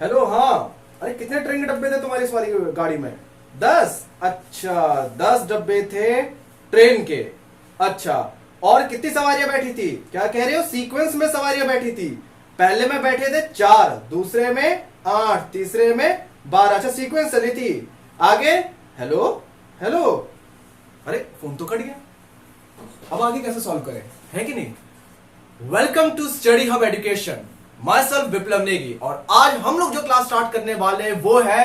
Hello. हाँ, अरे कितने ट्रेन के डब्बे थे तुम्हारी इस वाली गाड़ी में? 10? अच्छा, 10 डब्बे थे ट्रेन के। अच्छा, और कितनी सवारियां बैठी थी? क्या कह रहे हो? सीक्वेंस में सवारियां बैठी थी। पहले में बैठे थे 4, दूसरे में 8, तीसरे में 12। अच्छा, सीक्वेंस चली थी। आगे। Hello hello. अरे फोन तो कट गया। अब आगे कैसे सॉल्व करें, है कि नहीं? Welcome to study hub education. Myself Viplav Negi. और आज हम लोग जो क्लास स्टार्ट करने वाले हैं वो है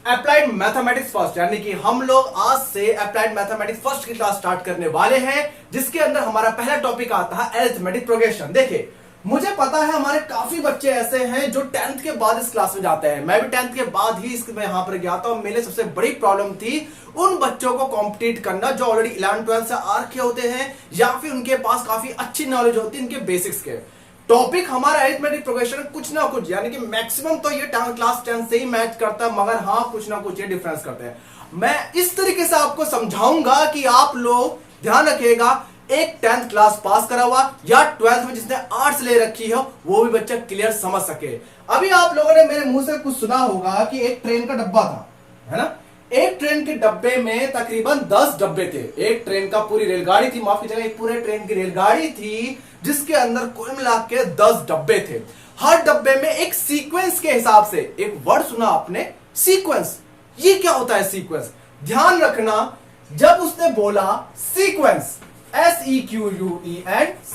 अप्लाइड मैथमेटिक्स फर्स्ट, यानी कि हम लोग आज से अप्लाइड मैथमेटिक्स फर्स्ट की क्लास स्टार्ट करने वाले हैं, जिसके अंदर हमारा पहला टॉपिक आता है अरिथमेटिक प्रोग्रेशन। देखिए, मुझे पता है हमारे काफी बच्चे ऐसे हैं जो 10th के बाद इस क्लास में जाते हैं। मैं भी 10th के बाद ही इसमें यहां पर गया था और मेरे सबसे बड़ी प्रॉब्लम थी उन बच्चों को कॉम्पिटिट करना जो ऑलरेडी 11th 12th से आ रखे होते हैं या फिर उनके पास काफी अच्छी नॉलेज होती है इनके बेसिक्स के। टॉपिक हमारा अरिथमेटिक प्रोग्रेशन कुछ ना कुछ, यानी कि मैक्सिमम तो ये क्लास 10 से ही मैच करता है, मगर हाँ कुछ ना कुछ ये डिफरेंस करते हैं। मैं इस तरीके से आपको समझाऊंगा कि आप लोग ध्यान रखिएगा, एक 10th क्लास पास करा हुआ या 12th में जिसने आर्ट्स ले रखी हो वो भी बच्चा क्लियर समझ सके। अभी आप लोगों ने मेरे मुंह से कुछ सुना होगा कि एक ट्रेन का डब्बा था, है ना? एक ट्रेन के डब्बे में तकरीबन 10 डब्बे थे। एक ट्रेन का पूरी रेलगाड़ी थी, माफ कीजिएगा, एक पूरे ट्रेन की रेलगाड़ी थी जिसके अंदर कुल मिला के 10 डब्बे थे। हर डब्बे में एक सीक्वेंस के हिसाब से, एक वर्ड सुना आपने, सीक्वेंस। ये क्या होता है सीक्वेंस? ध्यान रखना, जब उसने बोला सीक्वेंस, SEQUENCE,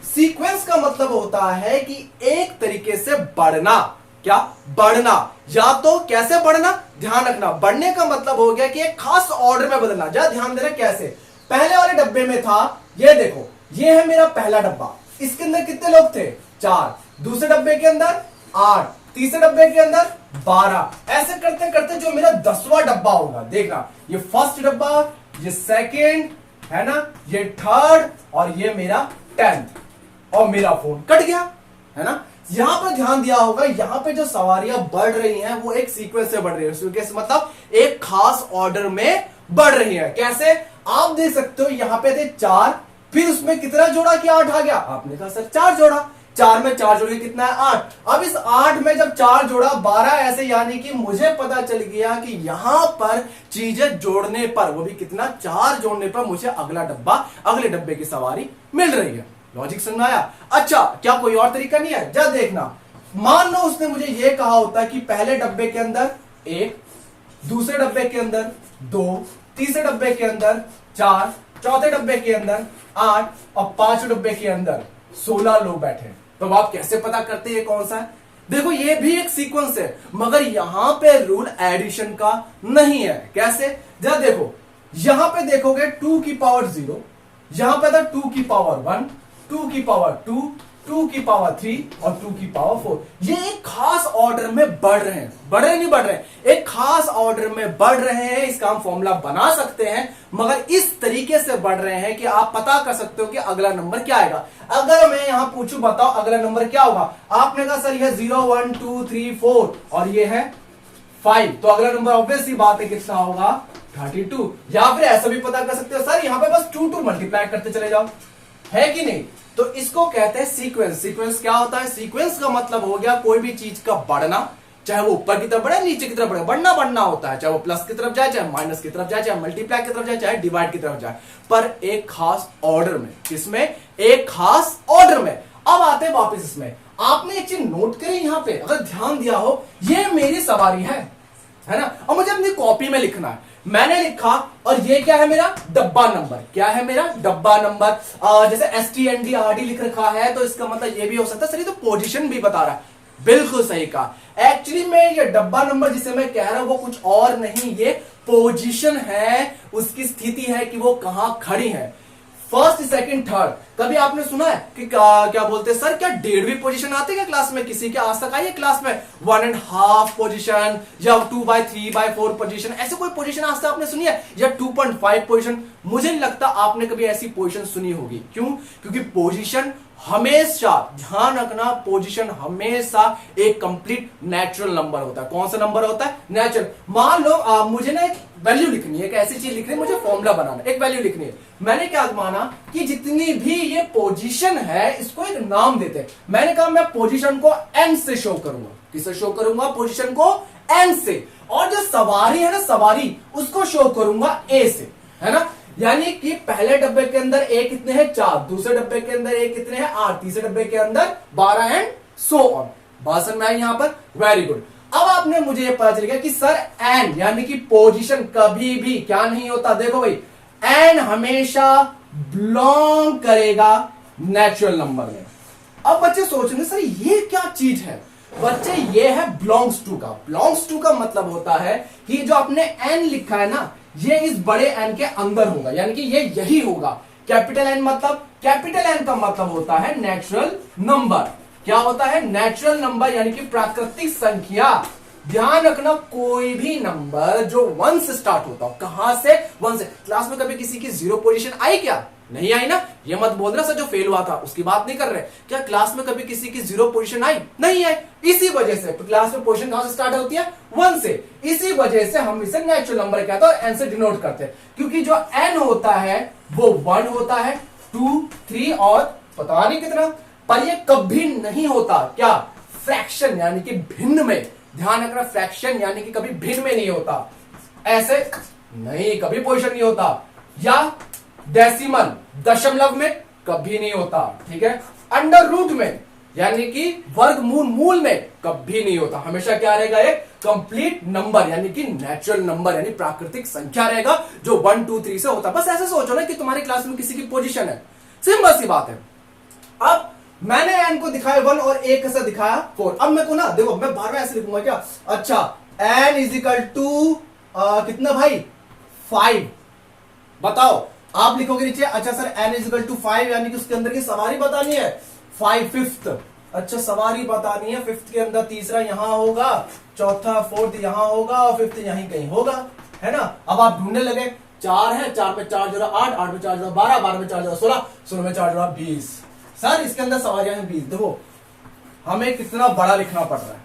सीक्वेंस का मतलब होता है कि एक तरीके से बढ़ना। क्या? बढ़ना। या तो कैसे बढ़ना? ध्यान रखना, बढ़ने का मतलब हो गया कि एक खास ऑर्डर में बदलना। जरा ध्यान देना कैसे। पहले वाले डब्बे में था, ये देखो, ये है मेरा पहला डब्बा, इसके अंदर कितने लोग थे? 4। दूसरे डब्बे के अंदर 8, तीसरे डब्बे के अंदर 12। ऐसे करते करते जो मेरा 10वां डब्बा होगा, देखना, ये फर्स्ट डब्बा, ये सेकेंड, है ना, ये थर्ड, और ये मेरा 10th, और मेरा फोन कट गया, है ना? यहां पर ध्यान दिया होगा, यहां पे जो सवारियां बढ़ रही हैं वो एक सीक्वेंस से बढ़ रही है, मतलब एक खास ऑर्डर में बढ़ रही है। कैसे? आप देख सकते हो, यहां पे थे 4, फिर उसमें कितना जोड़ा कि 8 आ गया? आपने कहा सर 4 जोड़ा, 4 में 4 जोड़े कितना है? 8। अब इस 8 में जब 4 जोड़ा 12, ऐसे, यानी कि मुझे पता चल गया कि यहां पर चीजें जोड़ने पर, वो भी कितना? 4 जोड़ने पर मुझे अगला डब्बा, अगले डब्बे की सवारी मिल रही है। लॉजिक समझ में आया? अच्छा, क्या कोई और तरीका नहीं है? जब देखना, मान लो उसने मुझे यह कहा होता कि पहले डब्बे के अंदर 1, दूसरे डब्बे के अंदर 2, तीसरे डब्बे के अंदर 4, चौथे डब्बे के अंदर 8 और 5 डब्बे के अंदर 16 लोग बैठे। तो आप कैसे पता करते हैं कौन सा है? देखो, ये भी एक सीक्वेंस है, मगर यहां पे रूल एडिशन का नहीं है। कैसे? जरा देखो, यहां पे देखोगे 2 की पावर 0, यहां पे था 2 की पावर 1, 2 की पावर 2, 2 की पावर 3 और 2 की पावर 4। ये एक खास ऑर्डर में बढ़ रहे हैं। बढ़ रहे नहीं बढ़ रहे, एक खास ऑर्डर में बढ़ रहे हैं। इसका हम फॉर्मूला बना सकते हैं, मगर इस तरीके से बढ़ रहे हैं कि आप पता कर सकते हो कि अगला नंबर क्या आएगा। अगर मैं यहां पूछूं, बताओ अगला नंबर क्या होगा? आपने कहा सर यह 0 1 2 3 4 और ये है 5, तो अगला नंबर ऑब्वियस सी बात है कितना होगा? 32। या फिर ऐसा भी पता कर सकते हो, सर यहां पे बस 2 मल्टीप्लाई करते चले जाओ, है कि नहीं? तो इसको कहते हैं सीक्वेंस। सीक्वेंस क्या होता है? सीक्वेंस का मतलब हो गया कोई भी चीज का बढ़ना, चाहे वो ऊपर की तरफ बढ़े, नीचे की तरफ बढ़े, बढ़ना होता है, चाहे वो प्लस की तरफ जाए, चाहे माइनस की तरफ जाए, चाहे मल्टीप्लाई की तरफ जाए, चाहे डिवाइड की तरफ जाए, पर एक खास ऑर्डर में। किसमें? एक खास ऑर्डर में। अब आते हैं वापस इसमें, आपने एक चीज नोट करी यहां पे, अगर ध्यान दिया हो, ये मेरी सवारी है ना? और मुझे अपनी कॉपी में लिखना है। मैंने लिखा, और ये क्या है? मेरा डब्बा नंबर। क्या है मेरा? डब्बा नंबर। जैसे STNDRD लिख रखा है, तो इसका मतलब ये भी हो सकता है सर ये तो पोजीशन भी बता रहा है। बिल्कुल सही कहा। एक्चुअली में ये डब्बा नंबर जिसे मैं कह रहा हूं वो कुछ और नहीं, ये पोजीशन है, उसकी स्थिति है कि वो कहां खड़ी है। First, second, third. कभी आपने सुना है कि क्या बोलते हैं सर, क्या 1.5वीं पोजीशन आती है क्या क्लास में? किसी के आज तक आई है क्लास में 1.5 पोजीशन या 2/3/4 पोजीशन? ऐसे कोई पोजीशन आज तक आपने सुनी है? या 2.5 पोजीशन? मुझे नहीं लगता आपने कभी ऐसी पोजीशन सुनी होगी। क्यों? क्योंकि पोजीशन हमेशा ध्यान रखना, पोजीशन हमेशा एक कंप्लीट नेचुरल नंबर होता है। कौन सा नंबर होता है? नेचुरल। मान लो मुझे ना एक वैल्यू लिखनी है, एक ऐसी चीज लिखनी है, मुझे फॉर्मूला बनाना, एक वैल्यू लिखनी है। मैंने क्या माना कि जितनी भी ये पोजीशन है इसको एक नाम देते हैं। मैंने कहा मैं पोजीशन को एन से शो करूंगा। किससे शो करूंगा? पोजीशन को एन से। और जो सवारी है ना, सवारी, उसको शो करूंगा ए से, है ना। यानी कि पहले डब्बे के अंदर ए कितने हैं? 4, दूसरे डब्बे के अंदर ए कितने हैं? 8, तीसरे डब्बे के अंदर 12 एंड सो ऑन। बात समझ में आई यहां पर? Very good. अब आपने मुझे ये पता चल गया कि सर एन यानी कि पोजीशन कभी भी क्या नहीं होता। देखो भाई, एन हमेशा बिलोंग करेगा नेचुरल नंबर में। अब बच्चे सोच रहे सर ये क्या चीज है? बच्चे ये है बिलोंग्स टू का। बिलोंग्स टू का मतलब होता है कि जो आपने एन लिखा है ना, ये इस बड़े एन के अंदर होगा, यानी कि ये यही होगा। कैपिटल एन मतलब, कैपिटल एन का मतलब होता है नेचुरल नंबर। क्या होता है? नेचुरल नंबर यानी कि प्राकृतिक संख्या। ध्यान रखना, कोई भी नंबर जो 1 से स्टार्ट होता हो। कहां से? 1 से। क्लास में कभी किसी की 0 पोजीशन आई क्या? नहीं आई ना। ये मत बोल रहा सर जो फेल हुआ था उसकी बात नहीं कर रहे। क्या क्लास में कभी किसी की 0 पोजीशन आई? नहीं आई। इसी वजह से क्लास में पोजीशन कहां से स्टार्ट होती है? 1 से। इसी वजह से हम इसे नेचुरल नंबर कहते हैं और एन से डिनोट करते हैं, क्योंकि जो एन होता है वो 1 होता है, 2, 3 और पता नहीं कितना, पर ये कभी नहीं होता क्या? फ्रैक्शन यानी कि भिन्न में। ध्यान रखना, फ्रैक्शन यानी कि कभी भिन्न में नहीं होता। ऐसे नहीं, कभी पोजीशन नहीं होता। या डेसिमल, दशमलव में कभी नहीं होता। ठीक है। अंडर रूट में यानी कि वर्गमूल, मूल में कभी नहीं होता। हमेशा क्या रहेगा? एक कंप्लीट नंबर यानी कि नेचुरल नंबर यानी प्राकृतिक संख्या रहेगा जो 1, 2, 3 से होता है। बस ऐसे सोचो ना कि तुम्हारी क्लास में किसी की पोजीशन है, सिंपल सी बात है। अब मैंने एन को दिखाया 1 और ए कैसा दिखाया 4। अब मैं को ना देखो, मैं बार बार ऐसे लिखूंगा क्या? अच्छा, एन इज इक्वल टू कितना भाई? 5। बताओ, आप लिखोगे नीचे, अच्छा sir N is equal to 5 यानी कि उसके अंदर की सवारी बतानी है 5 फिफ्थ। अच्छा, सवारी बतानी है, फिफ्थ के अंदर तीसरा यहां होगा, चौथा फोर्थ यहां होगा और फिफ्थ यहीं कहीं होगा, है ना। अब आप ढूंढने लगे, 4 है, 4 में 4 जोड़ा 8, 8 में 4 जोड़ा 12, 12 में 4 जोड़ा 16, 16 में 4 जोड़ा 20। सर इसके अंदर सवारियां हैं 20। देखो हमें कितना बड़ा लिखना पड़ रहा है।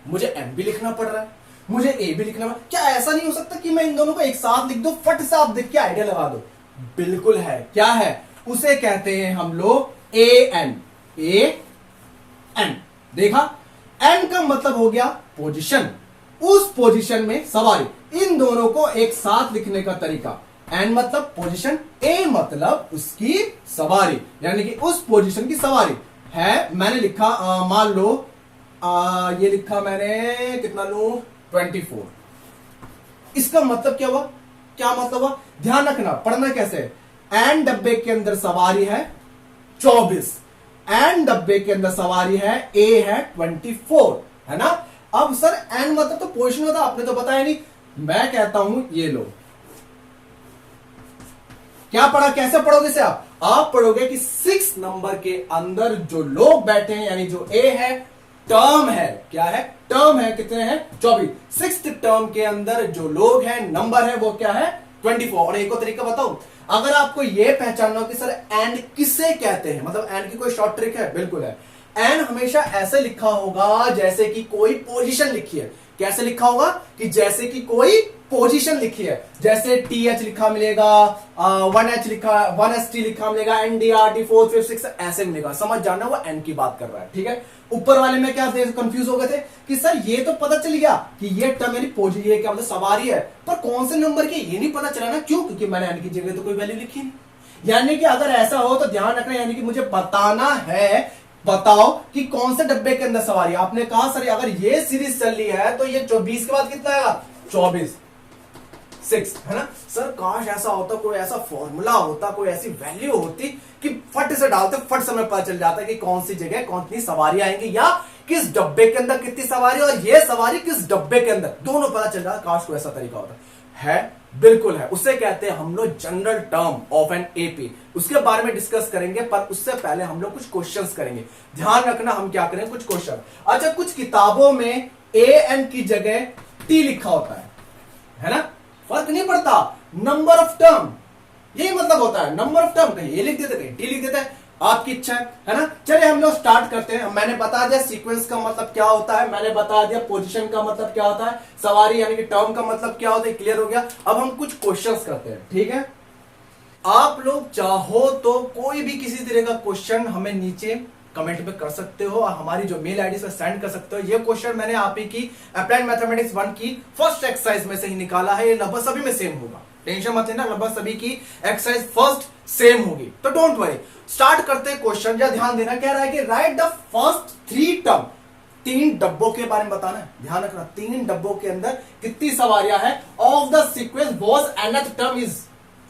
मुझे एम भी लिखना पड़ रहा है, मुझे ए भी लिखना पड़ रहा है। क्या ऐसा नहीं हो सकता कि मैं इन दोनों को एक साथ लिख दो, फट से आप देख के आइडिया लगा दो? बिल्कुल है। क्या है? उसे कहते हैं हम लोग ए एन। ए एन, देखा? एन का मतलब हो गया पोजीशन, उस पोजीशन में सवारी। इन दोनों को एक साथ लिखने का तरीका, एन मतलब पोजीशन, ए मतलब उसकी सवारी, यानी कि उस पोजीशन की सवारी है। मैंने लिखा मान लो ये लिखा मैंने, कितना लू? 24। इसका मतलब क्या हुआ? क्या मतलब हुआ? ध्यान रखना, पढ़ना कैसे? एन डब्बे के अंदर सवारी है 24, एन डब्बे के अंदर सवारी है ए है 24, है ना। अब सर एन मतलब तो पोजीशन होता, आपने तो बताया नहीं। मैं कहता हूं ये लो, क्या पढ़ा? कैसे पढ़ोगे इसे आप पढ़ोगे कि 6 नंबर के अंदर जो लोग बैठे हैं, यानी जो ए है टर्म है। क्या है? टर्म है। कितने हैं? 24। 6th टर्म के अंदर जो लोग हैं, नंबर है, वो क्या है? 24। और एक और तरीका बताऊं, अगर आपको यह पहचानना हो कि सर एंड किसे कहते हैं, मतलब एंड की कोई शॉर्ट ट्रिक है? बिल्कुल है। एंड हमेशा ऐसे लिखा होगा जैसे कि कोई पोजीशन लिखी है। कैसे लिखा होगा? कि जैसे कि कोई पोजीशन लिखी है। जैसे TH लिखा मिलेगा, 1H लिखा, 1ST लिखा मिलेगा, NDRT 4, 5, 6 ऐसे मिलेगा। समझ जाना वो एन की बात कर रहा है। ठीक है। ऊपर वाले में क्या कंफ्यूज हो गए थे कि सर ये तो पता चल गया कि ये टर्म यानी पोजीशन, ये क्या मतलब सवारी है, पर कौन से नंबर की ये नहीं पता चला ना। क्यों? क्योंकि मैंने एन की जगह तो कोई वैल्यू लिखी नहीं। यानी कि अगर ऐसा हो तो ध्यान रखना, यानी कि मुझे बताना है, बताओ कि कौन से डब्बे के अंदर सवारी। आपने कहा सर अगर ये सीरीज चल रही है तो ये 24 के बाद कितना आएगा? 24, 6, है ना। सर काश ऐसा होता, कोई ऐसा फॉर्मूला होता, कोई ऐसी वैल्यू होती कि फट से डालते फट समय पता चल जाता कि कौन सी जगह कौन सी सवारी आएंगी, या किस डब्बे के अंदर कितनी सवारी और ये सवारी किस डब्बे के अंदर, दोनों पता चल जाता। काश कोई ऐसा तरीका होता। है? बिल्कुल है। उसे कहते हैं हम लोग general term of an AP. उसके बारे में डिस्कस करेंगे, पर उससे पहले हम लोग कुछ क्वेश्चंस करेंगे। ध्यान रखना हम क्या करेंगे, कुछ क्वेश्चन। अच्छा, कुछ किताबों में ए एन की जगह टी लिखा होता है ना। फर्क नहीं पड़ता, नंबर ऑफ टर्म, यही मतलब होता है नंबर ऑफ टर्म। कहीं ए लिख देते, कहीं टी लिख देता है। आपकी इच्छा है ना। चलिए हम लोग स्टार्ट करते हैं। मैंने बता दिया सीक्वेंस का मतलब क्या होता है, मैंने बता दिया पोजीशन का मतलब क्या होता है, सवारी यानी कि टर्म का मतलब क्या होता है, क्लियर हो गया। अब हम कुछ क्वेश्चंस करते हैं, ठीक है। आप लोग चाहो तो कोई भी किसी तरह का क्वेश्चन हमें नीचे कमेंट में कर सकते हो और हमारी जो मेल आईडी से सेंड कर सकते हो। ये क्वेश्चन मैंने आप ही की अप्लाइड मैथमेटिक्स 1 की फर्स्ट एक्सरसाइज में से ही निकाला है। ये लगभग सभी में सेम होगा, टेंशन मत लेना, लगभग सभी की एक्सरसाइज फर्स्ट सेम होगी, तो डोंट वरी। स्टार्ट करते हैं क्वेश्चन। या ध्यान देना, कह रहा है कि राइट द फर्स्ट 3 टर्म, 3 डब्बों के बारे में बताना है, ध्यान रखना। 3 डब्बों के अंदर कितनी सवारियां हैं of the sequence was nth term is,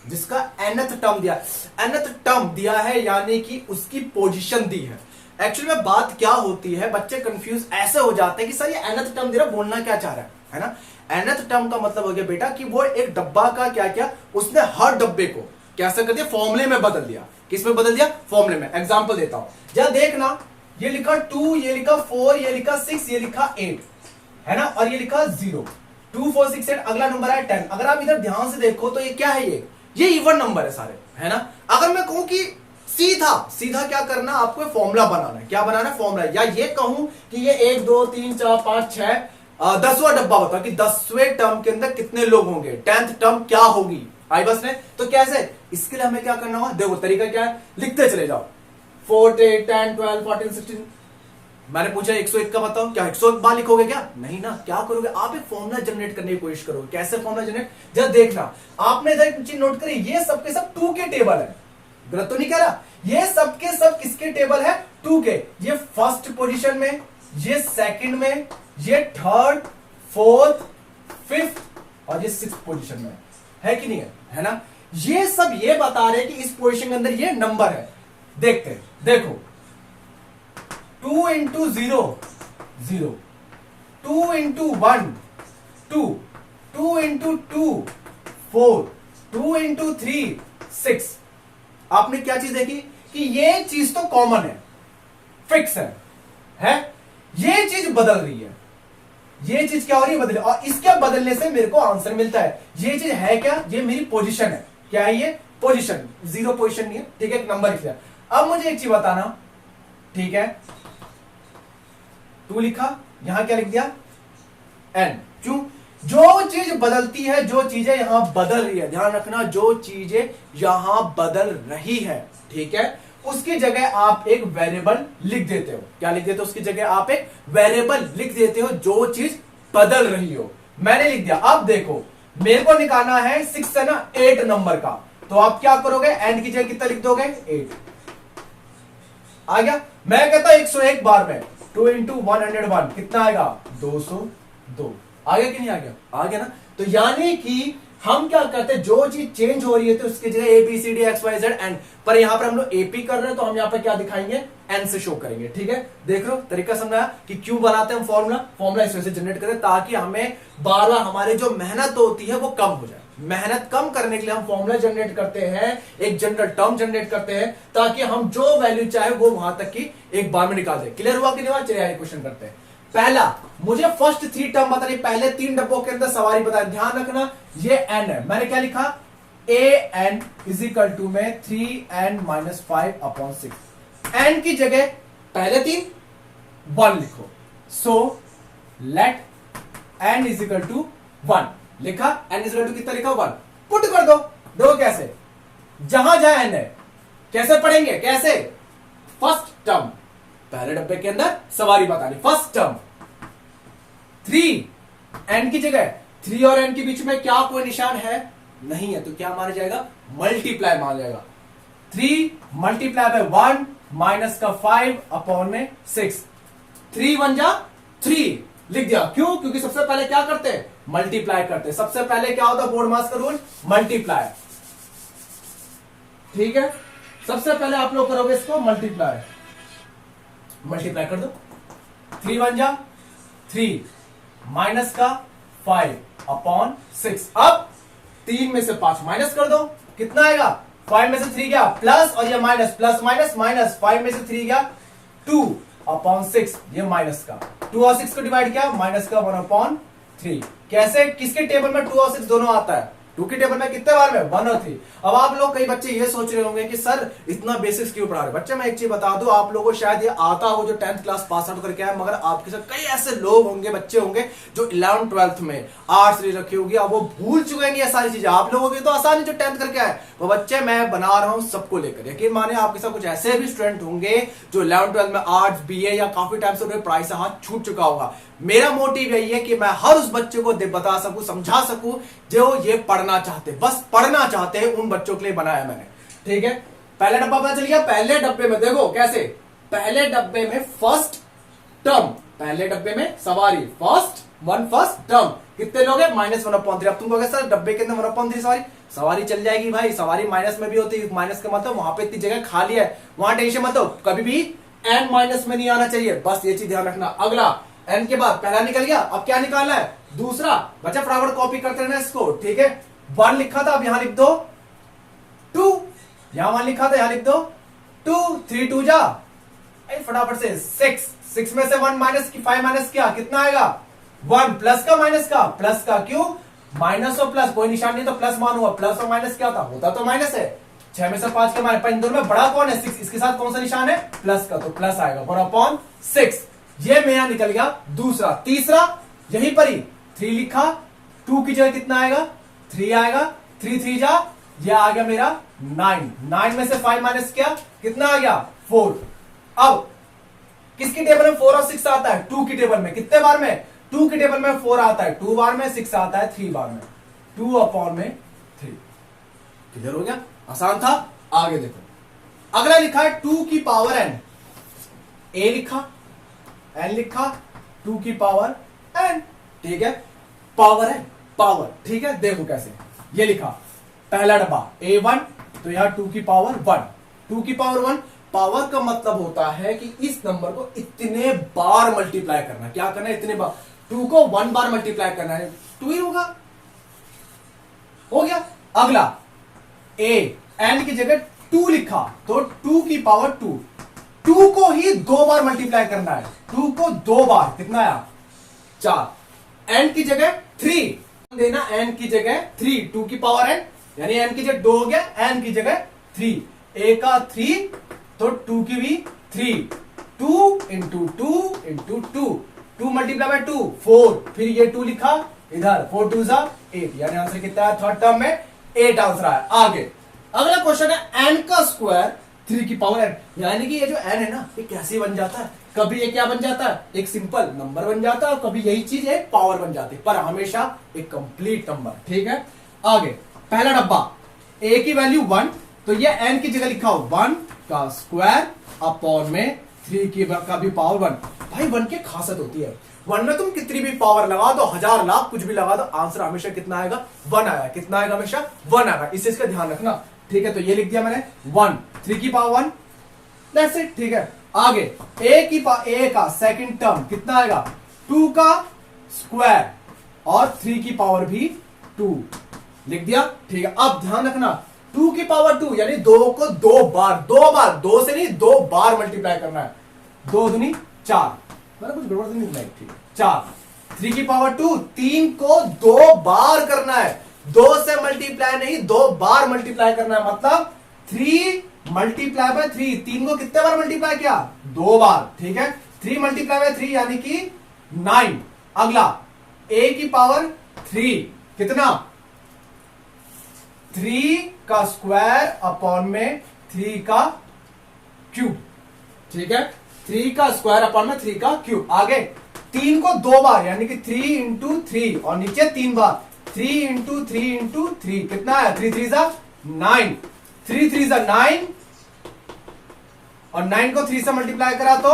जिसका nth टर्म दिया, nth टर्म दिया है यानी कि उसकी पोजीशन दी है। एक्चुअली में बात क्या होती है, बच्चे कंफ्यूज ऐसे हो जाते हैं कि सर ये nth टर्म दे रहा, बोलना क्या चाह रहा है ना। nth टर्म का मतलब हो गया बेटा कि वो एक डब्बा का क्या क्या उसने हर डब्बे को कैसे कर दिया, फॉर्मूले में बदल दिया। किस में बदल दिया, फॉर्मूले में। एग्जांपल देता हूं, जरा देखना, ये लिखा 2, ये लिखा 4, ये लिखा 6, ये लिखा 8 है ना, और ये लिखा 0, 2 4 6 8, अगला नंबर है 10। अगर आप इधर ध्यान से देखो तो ये क्या है, ये इवन नंबर है सारे, है ना। अगर मैं कहूं कि सीधा सीधा क्या करना, आपको फॉर्मूला बनाना है। क्या बनाना है, फॉर्मूला। या ये कहूं कि ये 1 2 3 4 5 6 10वां डब्बा बता कि 10वें टर्म के अंदर कितने लोग होंगे, 10th टर्म क्या होगी, आई बस में। तो कैसे, इसके लिए हमें क्या करना होगा, देखो तरीका क्या है, लिखते चले जाओ। 4 8 10 12 14 16। मैंने पूछा 101 का बताओ, क्या 101 बार लिखोगे क्या, नहीं ना। क्या करोगे आप, एक फॉर्मूला जनरेट करने की कोशिश करोगे। कैसे फॉर्मूला जनरेट, जब देखना आपने इधर एक चीज नोट करी, ये सबके सब 2 के टेबल है, गलत तो नहीं कह रहा। ये सबके सब किसके टेबल है, 2 के। ये फर्स्ट पोजीशन में, ये सेकंड में, ये थर्ड, फोर्थ, फिफ्थ और ये 6th पोजीशन में है कि नहीं है ना। ये सब ये बता रहे कि इस पोजीशन के अंदर ये नंबर है। देखते हैं, देखो 2 इंटू 0 0, 2 इंटू 1 2, 2 इंटू 2 4, 2 इंटू 3 6। आपने क्या चीज देखी कि ये चीज तो कॉमन है, फिक्स है? ये चीज बदल रही है, ये चीज क्या हो रही है, बदल, और इसके बदलने से मेरे को आंसर मिलता है। ये चीज है क्या, ये मेरी पोजीशन है। क्या है ये, पोजीशन। 0 पोजीशन नहीं है, ठीक है, एक नंबर लिख लिया। अब मुझे एक चीज बताना, ठीक है, 2 लिखा, यहां क्या लिख दिया, n। क्यों, जो चीज बदलती है, जो चीजें यहां बदल रही है, ध्यान रखना, जो चीजें यहां बदल रही है, ठीक है, उसकी जगह आप एक वेरिएबल लिख देते हो। क्या लिख देते हो, उसकी जगह आप एक वेरिएबल लिख देते हो, जो चीज बदल रही हो। मैंने लिख दिया। अब देखो मेरे को निकालना है 6 है ना, 8 नंबर का, तो आप क्या करोगे, एंड की जगह कितना लिख दोगे, 8 आ गया। मैं कहता हूं 101 बार में 2 इंटू 101 कितना आएगा, 202। आ गया कि नहीं आ गया, आ गया ना। तो यानी कि हम क्या करते हैं, जो चीज चेंज हो रही है तो उसकी जगह ABCD XYZ एंड, पर यहां पर हम लोग AP कर रहे हैं तो हम यहां पर क्या दिखाएंगे, N से शो करेंगे, ठीक है। देख लो तरीका समझा कि क्यों बनाते हैं हम फॉर्मूला इस वजह से जनरेट करें ताकि हमें बार बार हमारे जो मेहनत होती है वो कम हो जाए। मेहनत कम करने के लिए हम फॉर्मूला जनरेट करते हैं, एक जनरल टर्म जनरेट करते हैं ताकि हम जो वैल्यू चाहे वो वहां तक की एक बार में निकाल दे। क्लियर हुआ कि नहीं? चलिए क्वेश्चन करते हैं। पहला, मुझे फर्स्ट 3 टर्म बतानी, पहले 3 डब्बों के अंदर सवारी बताए। ध्यान रखना ये n है, मैंने क्या लिखा, an इज इक्वल टू में 3n माइनस 5 अपॉन 6। n की जगह पहले 3 1 लिखो। So let n is equal to 1 लिखा, n इज इक्वल टू कितना लिखा, 1 पुट कर दो। दो कैसे, जहां जहां n है कैसे पढ़ेंगे, कैसे, फर्स्ट टर्म पहले डब्बे के अंदर सवारी बतानी, फर्स्ट टर्म 3 n की जगह 3 और n के बीच में क्या कोई निशान है, नहीं है, तो क्या माना जाएगा, मल्टीप्लाई माना जाएगा। 3 मल्टीप्लाई बाय 1 माइनस का 5 अपॉन में 6, 3 1 जा 3 लिख दिया। क्यों, क्योंकि सबसे पहले क्या करते हैं, मल्टीप्लाई करते हैं। सबसे पहले क्या होता है बोर्ड मास का रूल, मल्टीप्लाई, ठीक है। सबसे पहले आप लोग करोगे इसको मल्टीप्लाई, मल्टीप्लाई कर दो। 3 1 जा 3 माइनस का 5 अपॉन 6। अब 3 में से 5 माइनस कर दो, कितना आएगा, 5 में से 3 गया प्लस, और ये माइनस, प्लस माइनस माइनस, 5 में से 3 गया 2 अपॉन 6, ये माइनस का 2 और 6 को डिवाइड किया, माइनस का 1 अपॉन 3। कैसे, किसके टेबल में 2 और 6 दोनों आता है, टू की टेबल में कितने बार में 1 और 3। अब आप लोग कई बच्चे ये सोच रहे होंगे कि सर इतना बेसिक्स क्यों पढ़ा रहे। बच्चे मैं एक चीज बता दूं, आप लोगों को शायद ये आता हो जो 10th क्लास पास आउट करके आए, मगर आपके साथ कई ऐसे लोग होंगे, बच्चे होंगे जो 11th 12th में आर्ट्स ले रखी होगी, अब वो भूल चुके हैं ये सारी चीजें। आप लोगों की तो आसानी जो 10th करके आए वो बच्चे मैं बना रहा हूं सबको लेकर। यकीन माने आपके साथ कुछ ऐसे भी स्टूडेंट होंगे जो 11th 12th में आर्ट्स बीए या काफी टाइम से उन्हें पढ़ाई से हाथ छूट चुका होगा। मेरा मोटिव यही है कि मैं हर उस बच्चे को बता सकूं, समझा सकूं जो ये पढ़ना चाहते, बस पढ़ना चाहते हैं, उन बच्चों के लिए बनाया मैंने। ठीक है, पहले डब्बा पता चल गया। पहले डब्बे में देखो कैसे, पहले डब्बे में फर्स्ट टर्म, पहले डब्बे में सवारी फर्स्ट टर्म, कितने लोग हैं -1/3। अब तुम कहोगे सर डब्बे के अंदर 1/3 सवारी चल जाएगी भाई, सवारी माइनस में भी होती है, माइनस का मतलब वहां पे इतनी जगह खाली है, वहां टेंशन मत लो, कभी भी n माइनस में नहीं आना चाहिए, बस ये चीज ध्यान रखना। अगला n के बाद पहला निकल गया, अब क्या निकालना है दूसरा। बच्चा फटाफट कॉपी करते रहना इसको। ठीक है, 1 लिखा था, अब यहां लिख दो 2, यहां 1 लिखा था, यहां लिख दो 2, 3 2 जा फटाफट से 6 में से 1 माइनस की 5 माइनस किया कितना आएगा 1, प्लस का माइनस का, प्लस का क्यों, माइनस और प्लस कोई निशान नहीं तो प्लस मान हुआ, प्लस और माइनस क्या होता तो माइनस है। 6 में से 5 के माइनस, इन दोनों में बड़ा कौन है 6, इसके साथ कौन सा निशान है प्लस का, तो प्लस आएगा 1/6। ये मेरा निकल गया दूसरा। तीसरा यहीं पर ही 3 लिखा, 2 की जगह कितना आएगा 3 आएगा, 3 3 जा, ये आ गया मेरा 9 में से 5 माइनस किया कितना आ गया 4। अब किसकी टेबल में 4 और 6 आता है 2 की टेबल में, कितने बार में 2 की टेबल में 4 आता है 2 बार में, 6 आता है 3 बार में, 2/3। क्लियर हो गया, आसान था। आगे देखो अगला लिखा है 2 की पावर n, a लिखा n लिखा 2 की पावर n। ठीक है, पावर है पावर। ठीक है, देखो कैसे ये लिखा पहला डब्बा a1, तो यहां 2 की पावर 1, 2 की पावर 1। पावर का मतलब होता है कि इस नंबर को इतने बार मल्टीप्लाई करना। क्या करना है इतने बार, 2 को 1 बार मल्टीप्लाई करना है, 2 ही होगा, हो गया। अगला a n की जगह 2 लिखा तो 2 की पावर 2, 2 को ही 2 बार मल्टीप्लाई करना है, 2 को 2 बार कितना आया 4। n की जगह 3 देना, n की जगह 3, 2 की पावर n यानी n की जगह 2 हो गया, n की जगह 3, a का 3 तो 2 की भी 3, 2 इंटू 2 इंटू 2, 2 मल्टीप्लाई बाय 2 4, फिर ये 2 लिखा इधर, 4 2 जा 8, यानी आंसर कितना है थर्ड टर्म में 8 आंसर आया। आगे अगला क्वेश्चन है n का स्क्वायर 3 की पावर n, यानी कि ये जो n है ना ये कैसे बन जाता है, कभी ये क्या बन जाता है एक सिंपल नंबर बन जाता है, और कभी यही चीज एक पावर बन जाती है, पर हमेशा एक कंप्लीट नंबर। ठीक है, आगे पहला डब्बा a की वैल्यू 1, तो ये n की जगह लिखा हो 1 का स्क्वायर अपॉन में 3 की का भी पावर 1। भाई 1 की खासियत होती है, 1 में तुम कितनी भी पावर लगा दो, हजार लाख कुछ भी लगा दो, आंसर हमेशा कितना आएगा 1 आएगा, कितना आएगा हमेशा 1 आएगा, इस चीज का ध्यान रखना। ठीक है, तो ये लिख दिया मैंने 1, 3 की पावर 1, दैट्स इट। ठीक है, आगे a का सेकंड टर्म कितना आएगा 2 का स्क्वायर और 3 की पावर भी 2 लिख दिया। ठीक है, अब ध्यान रखना 2 की पावर 2 यानी 2 को 2 बार 2 से नहीं 2 बार मल्टीप्लाई करना है, 2 दूनी 4, मैंने कुछ गड़बड़ नहीं लिखा, ठीक है 4। 3 की पावर 2 3 को 2 बार करना है, 2 से मल्टीप्लाई नहीं 2 बार मल्टीप्लाई करना है, मतलब 3 मल्टीप्लाई बाय 3, 3 को कितने बार मल्टीप्लाई किया 2 बार। ठीक है, 3 मल्टीप्लाई बाय 3 यानी कि 9। अगला a की पावर 3 कितना 3 का स्क्वायर अपॉन में 3 का क्यूब। ठीक है, 3 का स्क्वायर अपॉन में 3 का क्यूब। आगे 3 को 2 बार यानी कि 3 इंटू 3 और नीचे 3 बार, 3 इंटू 3 इंटू 3 कितना है 3 3 जा 9, 3 3 जा 9 और 9 को 3 से मल्टीप्लाई करा तो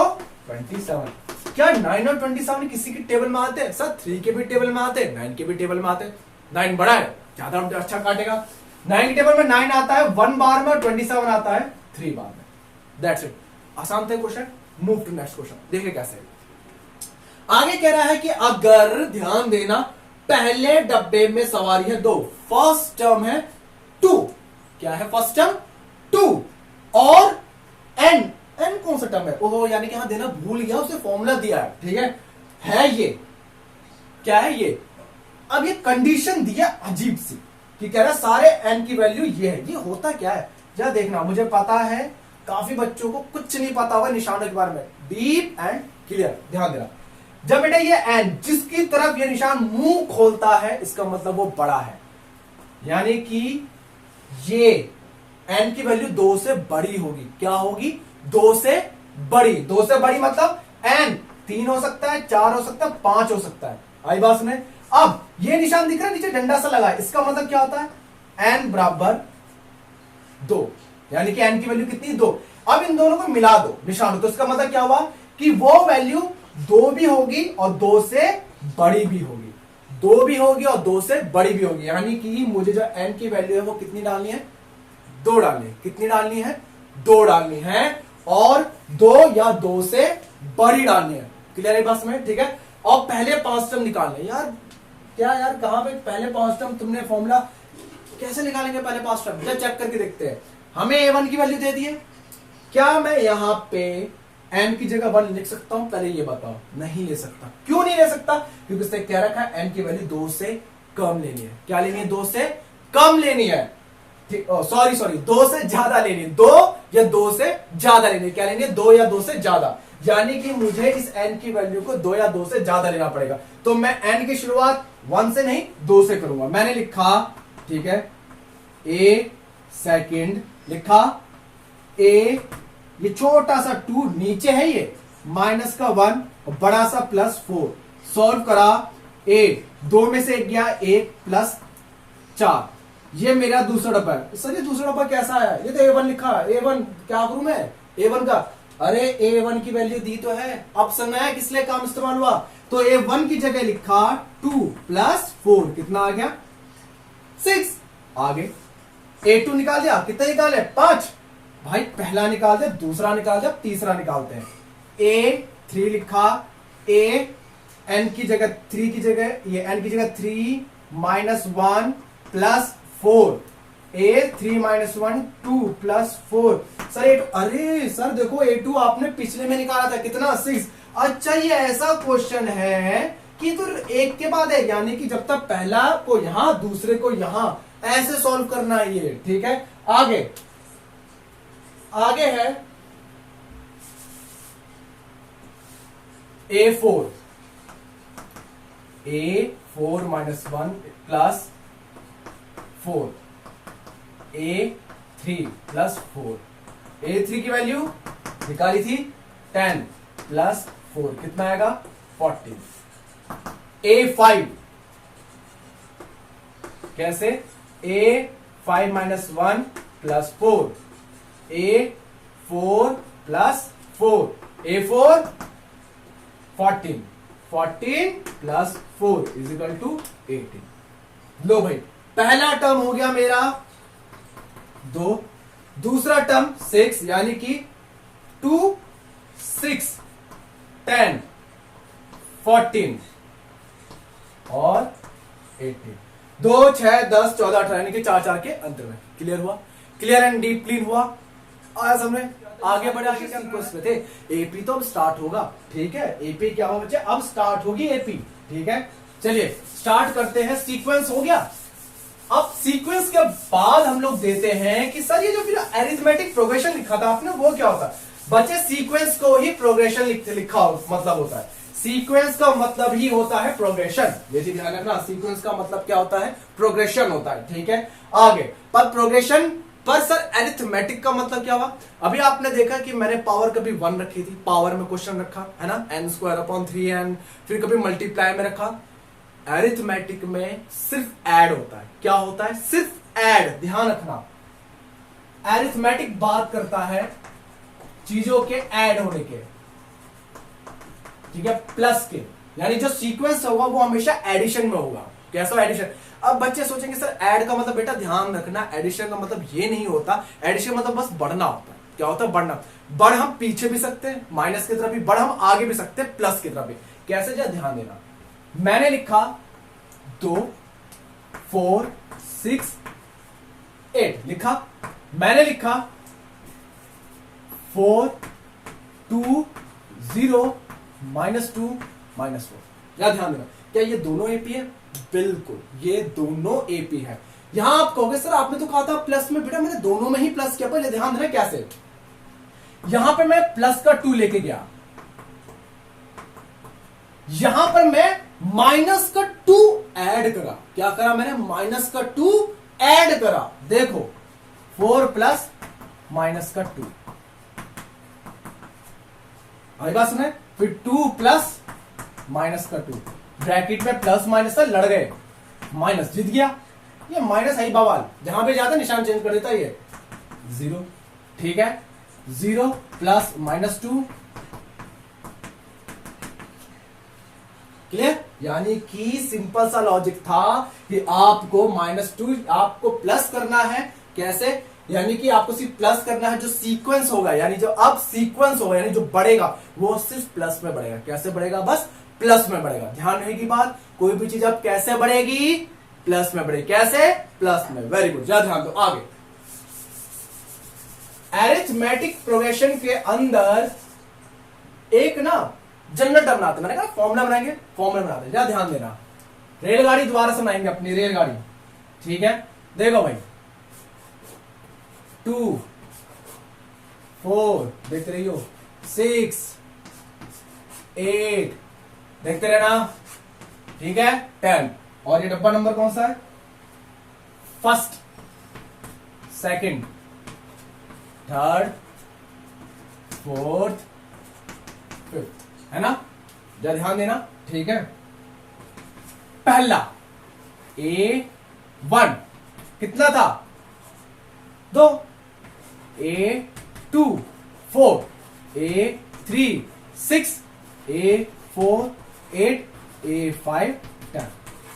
27। क्या 9 और 27 किसी की टेबल में आते हैं सर, 3 के भी टेबल में आते हैं, 9 के भी टेबल में आते हैं, 9 बड़ा है ज्यादा अच्छा काटेगा, 9 की टेबल में 9 आता है 1 बार में और 27 आता है 3 बार में, दैट्स इट। आसान था question, move to next question, देखिए कैसे आगे कह रहा है कि अगर ध्यान देना पहले डब्बे में सवारी है 2, फर्स्ट टर्म है 2, क्या है फर्स्ट टर्म 2 और n कौन सा टर्म है, ओहो यानी कि यहां देना भूल गया, उसे फॉर्मूला दिया है। ठीक है ये क्या है ये, अब ये कंडीशन दी है अजीब सी, कि कह रहा है सारे n की वैल्यू ये है। ये होता क्या है जरा देखना, मुझे पता है काफी बच्चों को कुछ नहीं पता होगा निशानों के बारे में। डीप एंड क्लियर ध्यान देना, जब बेटा ये n जिसकी तरफ ये निशान मुंह खोलता है इसका मतलब वो बड़ा है, यानी कि ये n की वैल्यू 2 से बड़ी होगी। क्या होगी? 2 से बड़ी। 2 से बड़ी मतलब n 3 हो सकता है, 4 हो सकता है, 5 हो सकता है। आई बात में? अब ये निशान दिख रहा है नीचे डंडा सा लगा है, इसका मतलब क्या होता है? n बराबर 2, यानी कि n की वैल्यू कितनी? 2। अब इन दोनों को मिला दो निशानों, तो इसका मतलब क्या हुआ कि वो वैल्यू 2 भी होगी और 2 से बड़ी भी होगी। 2 भी होगी और 2 से बड़ी भी होगी, यानी कि मुझे जो n की वैल्यू है वो कितनी डालनी है? 2 डालनी है। कितनी डालनी है? 2 डालनी है, और 2 या 2 से बड़ी डालनी है। क्लियर है बस में? ठीक है। और पहले 5 टर्म निकालने। यार क्या यार, कहां पे पहले 5 टर्म? तुमने फॉर्मूला कैसे निकालेंगे पहले 5 टर्म? जब चेक करके देखते हैं। हमें a1 की वैल्यू दे दी है, क्या मैं यहां पे n की जगह 1 लिख सकता हूं? पहले ये बताओ। नहीं ले सकता। क्यों नहीं ले सकता? क्योंकि इसने क्या रखा है, n की वैल्यू 2 से कम लेनी है। क्या लेनी है? 2 से कम लेनी है। सॉरी 2 से ज्यादा लेनी है। 2 या 2 से ज्यादा लेनी है। क्या लेनी है? 2 या 2 से ज्यादा, यानी कि मुझे इस n की वैल्यू को 2 या 2 से ज्यादा लेना पड़ेगा। तो मैं n की शुरुआत 1 से नहीं 2 से करूंगा। मैंने लिखा, ठीक है, a सेकंड लिखा, a ये छोटा सा 2 नीचे है, ये माइनस का 1 और बड़ा सा प्लस 4। सॉल्व करा, a 2 में से 1 गया, 1 प्लस 4। ये मेरा दूसरा डब्बा है। सर ये दूसरा डब्बा कैसा है? ये तो a1 लिखा है। a1 क्या करूं मैं? a1 का, अरे a1 की वैल्यू दी तो है। अब समय किस लिए काम इस्तेमाल हुआ? तो a1 की जगह लिखा 2 प्लस 4, कितना आ गया? 6। आगे a2 निकाल दिया, कितना निकाले? 5। भाई पहला निकाल दे, दूसरा निकाल दे, तीसरा निकालते हैं। a3 लिखा, a n की जगह 3 की जगह, ये n की जगह 3 minus 1 plus 4, a3 minus 1 2 plus 4। Sir a2, अरे सर देखो a2 आपने पिछले में निकाला था, कितना? 6। अच्छा ये ऐसा क्वेश्चन है कि तो एक के बाद एक, यानी कि जब तक पहला को यहां दूसरे को यहां, ऐसे सॉल्व करना है ये। ठीक है। आगे आगे है a4 minus 1 plus 4, a3 plus 4। a3 की वैल्यू निकाली थी 10 प्लस 4, कितना आएगा? 14। a5 कैसे? a5 minus 1 plus 4, a4 plus 4, a4 14 plus 4 is equal to 18। लो भाई, पहला टर्म हो गया मेरा 2, दूसरा टर्म 6, यानी कि 2 6 10 14 और 18। 2 6 10 14 18, यानी कि 4 4 के अंतर में। क्लियर हुआ? क्लियर एंड डीप क्लीन हुआ? आया समझ? आगे बढ़े, आगे सीक्वेंस पे थे। एपी तो अब स्टार्ट होगा। ठीक है, एपी क्या हुआ बच्चे? अब स्टार्ट होगी एपी। ठीक है, चलिए स्टार्ट करते हैं। सीक्वेंस हो गया। अब सीक्वेंस के बाद हम लोग देते हैं कि सर ये जो फिर अरिथमेटिक प्रोग्रेशन लिखा था आपने, वो क्या होता है? बच्चे सीक्वेंस को ही प्रोग्रेशन लिखा मतलब होता है। सीक्वेंस का मतलब ही होता है प्रोग्रेशन। ये चीज ध्यान रखना, सीक्वेंस का मतलब क्या होता है? प्रोग्रेशन होता है। ठीक है, आगे पर प्रोग्रेशन पर सर अरिथमेटिक का मतलब क्या हुआ? अभी आपने देखा कि मैंने पावर कभी 1 रखी थी, पावर में क्वेश्चन रखा है ना, n²/3n, फिर कभी मल्टीप्लाई में रखा। अरिथमेटिक में सिर्फ ऐड होता है। क्या होता है? सिर्फ ऐड। ध्यान रखना, अरिथमेटिक बात करता है चीजों के ऐड होने के, ठीक है, प्लस के, यानी जो सीक्वेंस होगा वो हमेशा एडिशन में होगा। कैसा एडिशन? अब बच्चे सोचेंगे सर ऐड का मतलब, बेटा ध्यान रखना, एडिशन का मतलब ये नहीं होता। एडिशन मतलब बस बढ़ना होता है। क्या होता है? बढ़ना। बढ़ हम पीछे भी सकते हैं, माइनस की तरफ भी, बढ़ हम आगे भी सकते हैं, प्लस की तरफ भी। कैसे? जा ध्यान देना, मैंने लिखा 2 4 6 8 लिखा, मैंने लिखा 4 2 0 -2 -4। क्या ध्यान देना, क्या ये दोनों एपी है? बिल्कुल, ये दोनों एपी है। यहां आप कहोगे सर आपने तो कहा था प्लस में, बेटा मैंने दोनों में ही प्लस किया। पहले ध्यान देना कैसे, यहां पर मैं प्लस का 2 लेके गया, यहां पर मैं माइनस का 2 ऐड करा। क्या करा मैंने, माइनस का 2 ऐड करा। देखो 4 प्लस माइनस का 2, आई बात सुने, फिर 2 प्लस माइनस का 2, ब्रैकेट में प्लस माइनस से लड़ गए, माइनस जीत गया। ये माइनस है बवाल, जहां पे जाता निशान चेंज कर देता ये 0। ठीक है, 0 प्लस माइनस 2, क्लियर। यानी कि सिंपल सा लॉजिक था कि आपको -2 आपको प्लस करना है। कैसे, यानी कि आपको सिर्फ प्लस करना है, जो सीक्वेंस होगा यानी जो अब सीक्वेंस होगा यानी जो बढ़ेगा वो सिर्फ प्लस में बढ़ेगा। कैसे बढ़ेगा, बस प्लस में बढ़ेगा। ध्यान रहेगी बात, कोई भी चीज अब कैसे बढ़ेगी, प्लस में बढ़ेगी। कैसे, प्लस में। वेरी गुड, ज्यादा ध्यान दो। आगे अरिथमेटिक प्रोग्रेशन के अंदर एक ना जनरल टर्म बनाते, मैंने कहा फॉर्मूला बनाएंगे, फॉर्मूला बनाते हैं, ज्यादा ध्यान देना। रेलगाड़ी दोबारा से बनाएंगे अपनी रेलगाड़ी। ठीक है, देखो भाई 2 4 देखते रहियो, 6 8 देखते रहना। ठीक है, 10। और ये डब्बा नंबर कौन सा है, first, second, third, fourth, fifth, है ना, जरा ध्यान देना। ठीक है, पहला A1 कितना था, 2, A2 4, A3 6, A4 8, A5 10।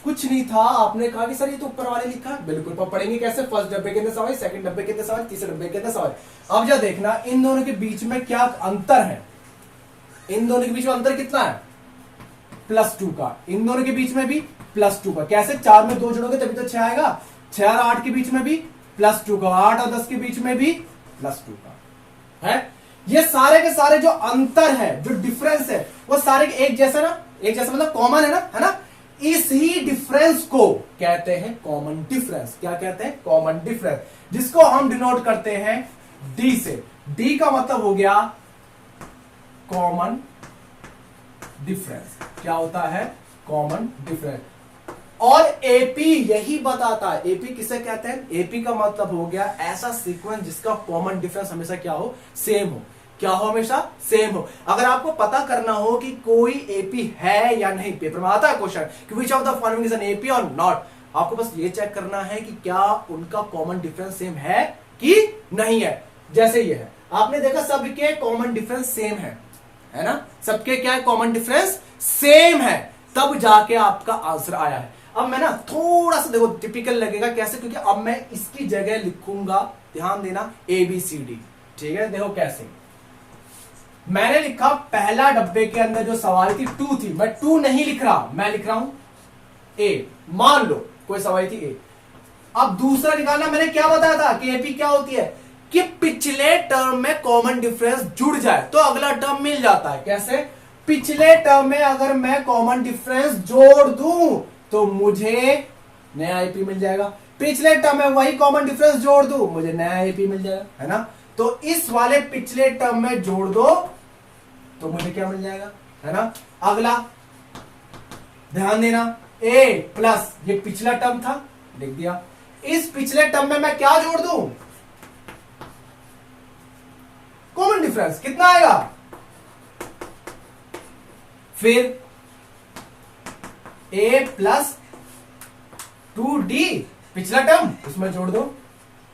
कुछ नहीं था। आपने कहा कि सर ये तो ऊपर वाले लिखा है, बिल्कुल। पर पढ़ेंगे कैसे, फर्स्ट डब्बे के अंदर सवाल, सेकंड डब्बे के अंदर सवाल, तीसरे डब्बे के अंदर सवाल। अब जरा देखना इन दोनों के बीच में क्या अंतर है। इन दोनों के बीच में अंतर कितना है, +2 का। इन दोनों के बीच में भी +2 का। कैसे, 4 में 2 जोड़ोगे तभी तो 6 आएगा। 6 और 8 के बीच में भी +2 का, 8 और 10 के बीच में भी +2 का है। ये सारे के सारे जो अंतर है, जो डिफरेंस है, वो सारे एक जैसा ना, एक जैसा मतलब कॉमन है ना। इस ही डिफरेंस को कहते हैं कॉमन डिफरेंस। क्या कहते हैं, कॉमन डिफरेंस, जिसको हम डिनोट करते हैं D से। D का मतलब हो गया कॉमन डिफरेंस। क्या होता है, कॉमन डिफरेंस। और एपी यही बताता है। एपी किसे कहते हैं, एपी का मतलब हो गया ऐसा सीक्वेंस जिसका कॉमन डिफरेंस हमेशा क्या हो, सेम हो। क्या हो, हमेशा सेम हो। अगर आपको पता करना हो कि कोई एपी है या नहीं, पेपर में आता है क्वेश्चन कि which of the following is an AP और नॉट, आपको बस ये चेक करना है कि क्या उनका कॉमन डिफरेंस सेम है कि नहीं है। जैसे ये है, आपने देखा सबके कॉमन डिफरेंस सेम है ना, सबके क्या है, कॉमन डिफरेंस सेम है, तब जाके आपका आंसर आया है। अब मैं ना थोड़ा सा देखो टिपिकल लगेगा, कैसे, क्योंकि अब मैं इसकी जगह लिखूंगा, ध्यान देना, ABCD। ठीक है, देखो कैसे मैंने लिखा, पहला डब्बे के अंदर जो सवाल थी 2 थी, मैं 2 नहीं लिख रहा, मैं लिख रहा हूं A। मान लो कोई सवाल थी A। अब दूसरा निकालना, मैंने क्या बताया था कि एपी क्या होती है, कि पिछले टर्म में कॉमन डिफरेंस जुड़ जाए तो अगला टर्म मिल जाता है। कैसे, पिछले टर्म में अगर मैं कॉमन डिफरेंस जोड़ दूं तो मुझे नया एपी मिल जाएगा, पिछले टर्म में वही कॉमन डिफरेंस जोड़ दूं मुझे नया एपी मिल जाएगा, है ना। तो इस वाले पिछले टर्म में जोड़ दो तो मुझे क्या मिल जाएगा, है ना। अगला ध्यान देना, A प्लस ये पिछला टर्म था, लिख दिया। इस पिछले टर्म में मैं क्या जोड़ दूं, कॉमन डिफरेंस कितना आएगा, फिर A प्लस 2D पिछला टर्म, उसमें जोड़ दो,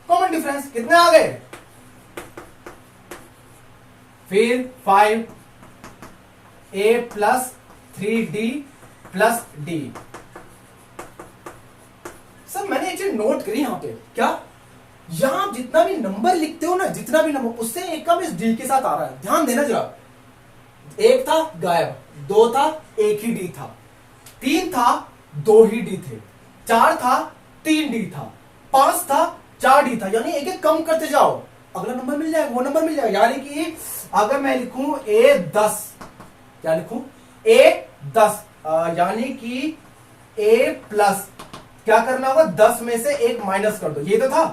कॉमन डिफरेंस कितने आ गए, फिर 5A plus 3D plus D। Sir मैंने एक चीज नोट करी यहां पे, क्या, यहां आप जितना भी नंबर लिखते हो ना, जितना भी नंबर, उससे एक कम इस D के साथ आ रहा है, ध्यान देना जरा। एक था गायब, 2 था एक ही D था, 3 था 2 ही D थे, 4 था 3 D था, 5 था 4 D था, यानी एक एक कम करते जाओ, अगला नंबर मिल जाएगा, वो नंबर मिल जाएगा। यानी कि अगर मैं लिखूं A10, क्या लिखूं, A10, यानी कि A प्लस क्या करना होगा, 10 में से 1 माइनस कर दो, ये तो था।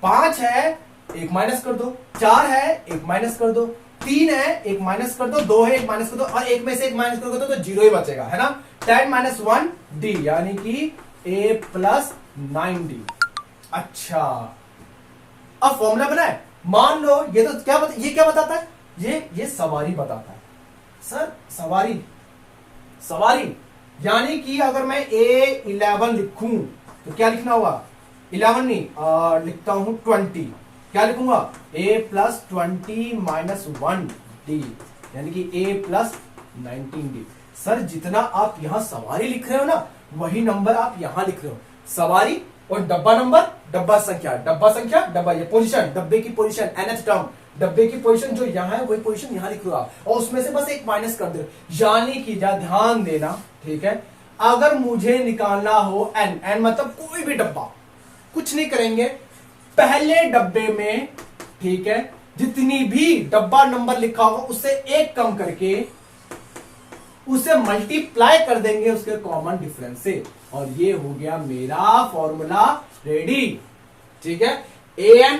5 है 1 माइनस कर दो, 4 है 1 माइनस कर दो, 3 है 1 माइनस कर दो, 2 है 1 माइनस कर दो, और 1 में से 1 माइनस कर दो तो 0 ही बचेगा, है ना। 10 माइनस 1 डी, यानी कि a प्लस 9d। अच्छा, अब फॉर्मूला बनाए। मान लो ये तो ये क्या बताता है, ये सवारी बताता है सर, सवारी सवारी, यानी कि अगर मैं a11 लिखूं तो क्या लिखना होगा, 11 नहीं लिखता हूं 20, क्या लिखूंगा, a प्लस 20 माइनस 1d, यानी कि a प्लस 19d। सर जितना आप यहां सवारी लिख रहे हो ना, वही नंबर आप यहां लिख रहे हो, सवारी और डब्बा नंबर, डब्बा संख्या, डब्बा, ये पोजीशन, डब्बे की पोजीशन, nth टर्म, डब्बे की पोजीशन जो यहां है वही पोजीशन यहां लिख रहे हो आप, और उसमें से बस 1 माइनस कर दो, यानी कि ध्यान देना, ठीक है। अगर मुझे निकालना हो n मतलब कोई भी डब्बा, कुछ नहीं करेंगे, पहले डब्बे में, ठीक है, जितनी भी डब्बा नंबर लिखा होगा उससे 1 कम करके उसे मल्टीप्लाई कर देंगे उसके कॉमन डिफरेंस से, और ये हो गया मेरा फॉर्मूला रेडी, ठीक है। an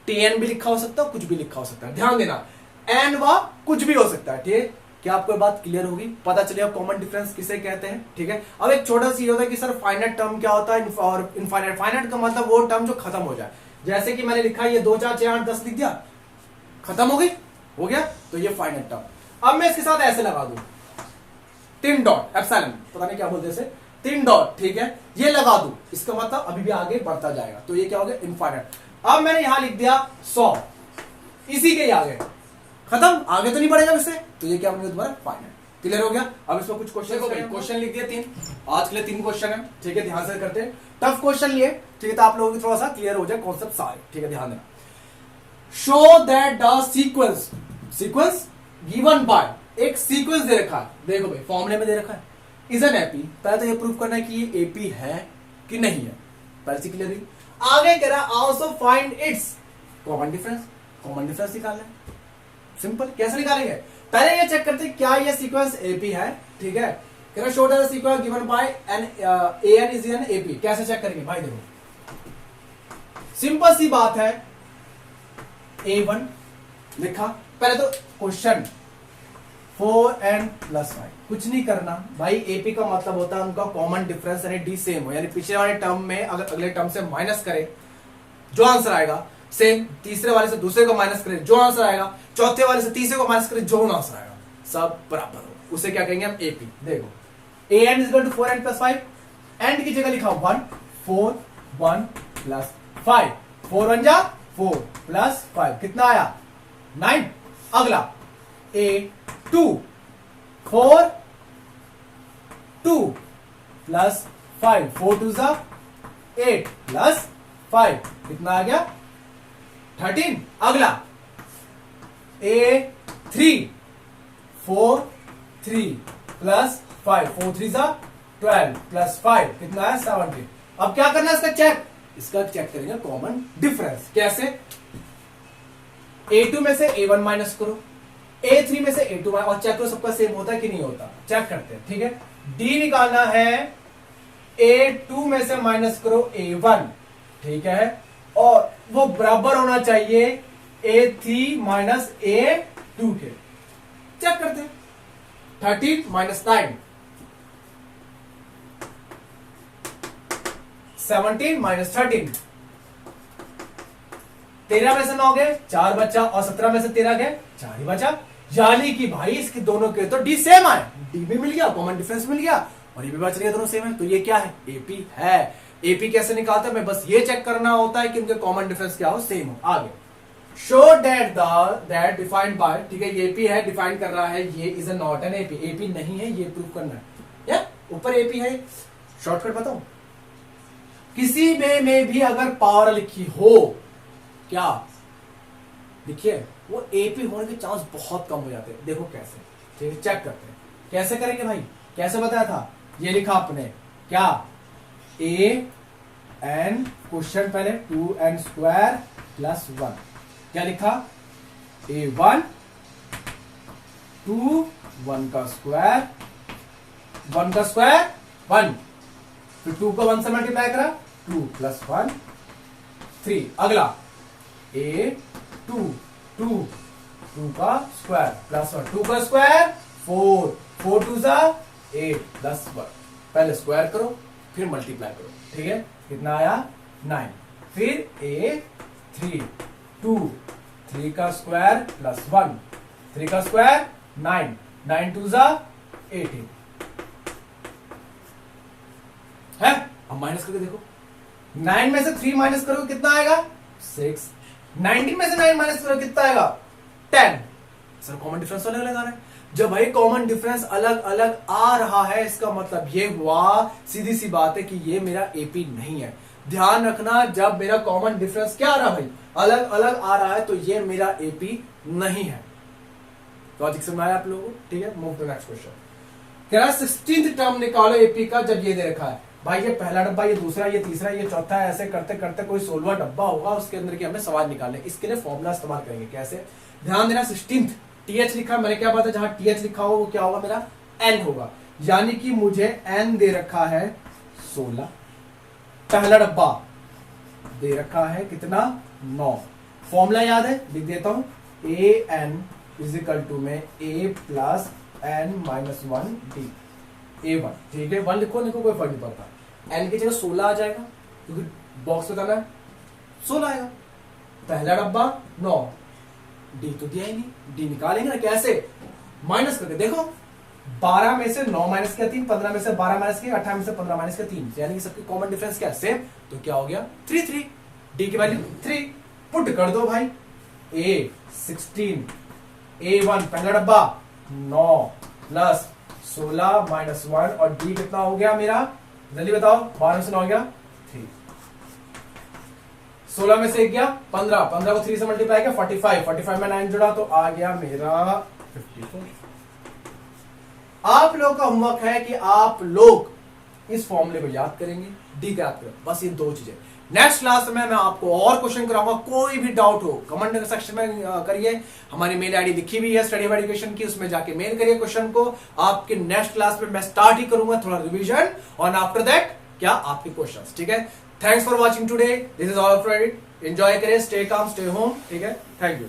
tn भी लिखा हो सकता है, कुछ भी लिखा हो सकता है, ध्यान देना, एन व कुछ भी हो सकता है, ठीक है। क्या आपको बात क्लियर होगी, पता चलिए कॉमन डिफरेंस किसे कहते हैं, ठीक है। अब एक छोटा सा ये होता है कि सर फाइनाइट टर्म क्या होता है और इनफाइनाइट। फाइनाइट का मतलब वो टर्म जो खत्म हो जाए, जैसे कि मैंने लिखा ये 2 4 6 8 10 लिख दिया, खत्म हो गई, हो गया, तो ये फाइनाइट टर्म। अब मैं इसके साथ ऐसे लगा दूं 3 डॉट, एप्सिलॉन, पता नहीं क्या बोलते हैं, 3 डॉट, ठीक है, ये लगा दूं, इसका मतलब अभी भी आगे बढ़ता जाएगा, तो ये क्या हो गया, इनफाइनाइट। अब मैंने यहां लिख दिया 100, इसी के आगे खत्म, आगे तो नहीं बढ़ेगा इससे, तो ये क्या बन गया तुम्हारा फाइनाइट। क्लियर हो गया। अब इसमें कुछ क्वेश्चन, क्वेश्चन लिख दिया 3, आज के लिए 3 क्वेश्चन है, ठीक है, ध्यान से करते हैं। टफ क्वेश्चन लिए, ठीक है, तो आप लोगों को थोड़ा सा क्लियर हो जाए कॉन्सेप्ट सारे, ठीक है, ध्यान देना। Show that the sequence given bye, एक सीक्वेंस दे रखा है, देखो भाई फॉर्मूले में दे रखा है, इज एन एपी। पहले तो ये प्रूव करना है कि ये एपी है कि नहीं है, पहले से क्लियर हुई। आगे कह रहा also find its common difference, common difference निकालना है, सिंपल। कैसे निकालेंगे, पहले ये चेक करते हैं क्या ये सीक्वेंस एपी है, ठीक है। कह रहा show that the sequence given by N N is an AP. कैसे चेक करेंगे भाई, देखो सिंपल सी बात है, A1 लिखा, पहले तो क्वेश्चन 4n + 5, कुछ नहीं करना भाई, एपी का मतलब होता है उनका कॉमन डिफरेंस यानी डी सेम हो, यानी पिछले वाले टर्म में अगर अगले टर्म से माइनस करे जो आंसर आएगा सेम, तीसरे वाले से दूसरे को माइनस करे जो आंसर आएगा, चौथे वाले से तीसरे को माइनस करे जो आंसर आएगा, सब बराबर हो, उसे क्या कहेंगे हम, एपी। देखो an = 4n + 5, एंड की जगह लिखा 1 4 1 + 5, 4 1 जा 4 + 5 कितना आया 9। अगला A2 4 2 + 5, 4 2 जा 8 + 5 कितना आ गया 13। अगला A3 4 3 + 5, 4 3 जा 12 + 5 कितना है 17। अब क्या करना है इसका चेक, इसका चेक करेंगे कॉमन डिफरेंस। कैसे, A2 में से A1 माइनस करो, A3 में से A2 और चेक करो सबका सेम होता है कि नहीं होता, चेक करते हैं, ठीक है। D निकालना है, A2 में से माइनस करो A1, ठीक है, और वो बराबर होना चाहिए A3 माइनस A2 के। चेक करते हैं, 13 - 9 17 - 13, 13 में से 9 गए 4 बचा, और 17 में से 13 गए 4 ही बचा, यानी कि भाई इसके दोनों के तो डी सेम आए, डी भी मिल गया, कॉमन डिफरेंस मिल गया, और ये भी बच गया, दोनों सेम है, तो ये क्या है, एपी है। एपी कैसे निकालते हैं, मैं बस ये चेक करना होता है कि उनके कॉमन डिफरेंस क्या हो, सेम हो। आगे शो दैट डिफाइंड बाय, ठीक है, ये एपी है, डिफाइन कर रहा है, ये is not an AP, AP नहीं है, ये प्रूव करना है, या ऊपर एपी है। शॉर्टकट बताओ, किसी में भी अगर पावर लिखी हो, क्या देखिए वो एपी होने के चांस बहुत कम हो जाते हैं। देखो कैसे, ठीक है, चेक करते हैं कैसे करेंगे भाई, कैसे बताया था, ये लिखा आपने क्या, an क्वेश्चन पहले 2n² + 1, क्या लिखा, A1 2 1 का स्क्वायर 1 का स्क्वायर 1, फिर 2 को 1 से मल्टीप्लाई करा, 2 प्लस 1 3। अगला ए 2 2 2 का स्क्वायर प्लस 1, 2 का स्क्वायर 4 4 2 सा 8 प्लस 1। पहले स्क्वायर करो फिर मल्टीप्लाई करो, ठीक है। कितना आया 9। फिर ए 3 2 3 का स्क्वायर प्लस 1, 3 का स्क्वायर 9 9 2 सा 18 है। अब माइनस करके देखो, 9 में से 3 माइनस करो कितना आएगा 6। 19 में से 9 माइनस करो कितना आएगा 10। सर कॉमन डिफरेंस अलग अलग आ रहा है। जब भाई कॉमन डिफरेंस अलग अलग आ रहा है इसका मतलब ये हुआ, सीधी सी बात है कि ये मेरा एपी नहीं है। ध्यान रखना, जब मेरा कॉमन डिफरेंस क्या आ रहा भाई अलग अलग आ रहा है तो ये मेरा एपी नहीं है। लॉजिक समझ आया आप लोगों को, ठीक है। Move to next question. कह रहा है 16th टर्म निकालो एपी का जब ये दे रखा है। भाई ये पहला डब्बा, ये दूसरा, ये तीसरा, ये चौथा, ऐसे करते करते कोई 16वां डब्बा होगा, उसके अंदर की हमें सवाल निकालने। इसके लिए फॉर्मूला इस्तेमाल करेंगे। कैसे, ध्यान देना, 16th टीएच लिखा, मैंने क्या बात है, जहां टीएच लिखा हो वो क्या होगा मेरा एन होगा, यानी कि मुझे एन दे रखा है 16। पहला डब्बा दे रखा है कितना 9। फॉर्मूला याद है, लिख देता हूं, a n is equal to में a plus n minus 1 d A1, ठीक है। 1 लिखो लिखो कोई फर्क नहीं पड़ता। एन की जगह 16 आ जाएगा क्योंकि बॉक्स में है 16 आएगा। पहला डब्बा 9, डी तो दिया ही नहीं, डी निकालेंगे ना कैसे, माइनस करके देखो। 12 में से 9 माइनस किया 3, 15 में से 12 माइनस किया 18 में से 15 माइनस किया 3, यानी कि सबकी कॉमन डिफरेंस क्या सेम, तो क्या हो गया 3 3। डी की वैल्यू 3 पुट कर दो भाई। ए 16 A1 पहला डब्बा 9 प्लस 16 माइनस 1 और डी कितना हो गया मेरा, जल्दी बताओ। 12 में से 9 हो गया 3, 16 में से 1 गया 15, 15 को 3 से मल्टीप्लाई किया 45, 45 में 9 जुड़ा तो आ गया मेरा 54। आप लोग का होमवर्क है कि आप लोग इस फॉर्मूले को याद करेंगे, डी का याद करें, बस ये 2 चीजें। नेक्स्ट क्लास में मैं आपको और क्वेश्चन कराऊंगा। कोई भी डाउट हो कमेंट सेक्शन में करिए। हमारी मेल आईडी लिखी हुई है स्टडी ऑफ एजुकेशन की, उसमें जाके मेल करिए क्वेश्चन को। आपके नेक्स्ट क्लास में मैं स्टार्ट ही करूंगा थोड़ा रिवीजन, और आफ्टर दैट क्या आपके क्वेश्चंस, ठीक है। Thanks for watching today, this is all for it. Enjoy करें, स्टे काम, स्टे होम, ठीक है। Thank you.